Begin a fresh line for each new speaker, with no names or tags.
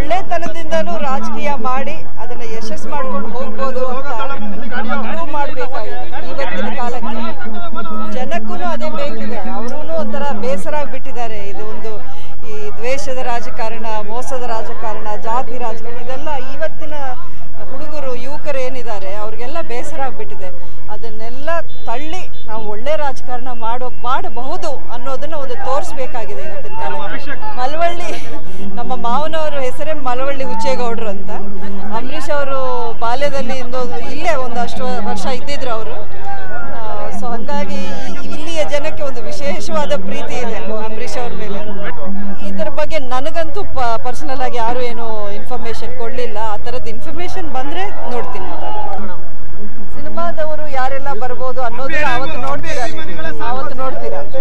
ಒಳ್ಳೆತನದಿಂದನೂ ರಾಜಕೀಯ ಮಾಡಿ ಅದನ್ನು ಯಶಸ್ಸು ಮಾಡ್ಕೊಂಡು ಹೋಗ್ಬೋದು ಅಂತ ಪ್ರೂವ್ ಮಾಡಬೇಕಾಗಿದೆ ಇವತ್ತಿನ ಕಾಲಕ್ಕೆ. ಜನಕ್ಕೂ ಅದೇ ಬೇಕಿದೆ. ಅವರೂ ಒಂಥರ ಬೇಸರ ಆಗಿಬಿಟ್ಟಿದ್ದಾರೆ. ಇದು ಒಂದು ಈ ದ್ವೇಷದ ರಾಜಕಾರಣ, ಮೋಸದ ರಾಜಕಾರಣ, ಜಾತಿ ರಾಜಕಾರಣ, ಇದೆಲ್ಲ ಇವತ್ತಿನ ಹುಡುಗರು ಯುವಕರು ಏನಿದ್ದಾರೆ ಅವ್ರಿಗೆಲ್ಲ ಬೇಸರ ಆಗಿಬಿಟ್ಟಿದೆ. ಅದನ್ನೆಲ್ಲ ತಳ್ಳಿ ನಾವು ಒಳ್ಳೆ ರಾಜಕಾರಣ ಮಾಡಬಹುದು ಅನ್ನೋದನ್ನು ಒಂದು ತೋರಿಸ್ಬೇಕಾಗಿದೆ ಇವತ್ತಿನ ಕಾಲಕ್ಕೆ. ಮಳವಳ್ಳಿ ನಮ್ಮ ಮಾವನವರ ಹೆಸರೇ ಮಳವಳ್ಳಿ ಹುಚ್ಚೇಗೌಡರು ಅಂತ. ಅಂಬರೀಷ್ ಅವರು ಬಾಲ್ಯದಲ್ಲಿ ಇಲ್ಲೇ ಒಂದಷ್ಟು ವರ್ಷ ಇದ್ದಿದ್ರು ಅವರು. ಸೊ ಹಾಗಾಗಿ ಇಲ್ಲಿಯ ಜನಕ್ಕೆ ಒಂದು ವಿಶೇಷವಾದ ಪ್ರೀತಿ ಇದೆ ಅಂಬರೀಷ್ ಅವ್ರ ಮೇಲೆ. ಇದರ ಬಗ್ಗೆ ನನಗಂತೂ ಪರ್ಸನಲ್ ಆಗಿ ಯಾರು ಏನು ಇನ್ಫಾರ್ಮೇಶನ್ ಕೊಡಲಿಲ್ಲ. ಆ ಥರದ್ದು ಇನ್ಫಾರ್ಮೇಶನ್ ಬಂದರೆ ನೋಡ್ತೀನಿ. ಸಿನಿಮಾದವರು ಯಾರೆಲ್ಲ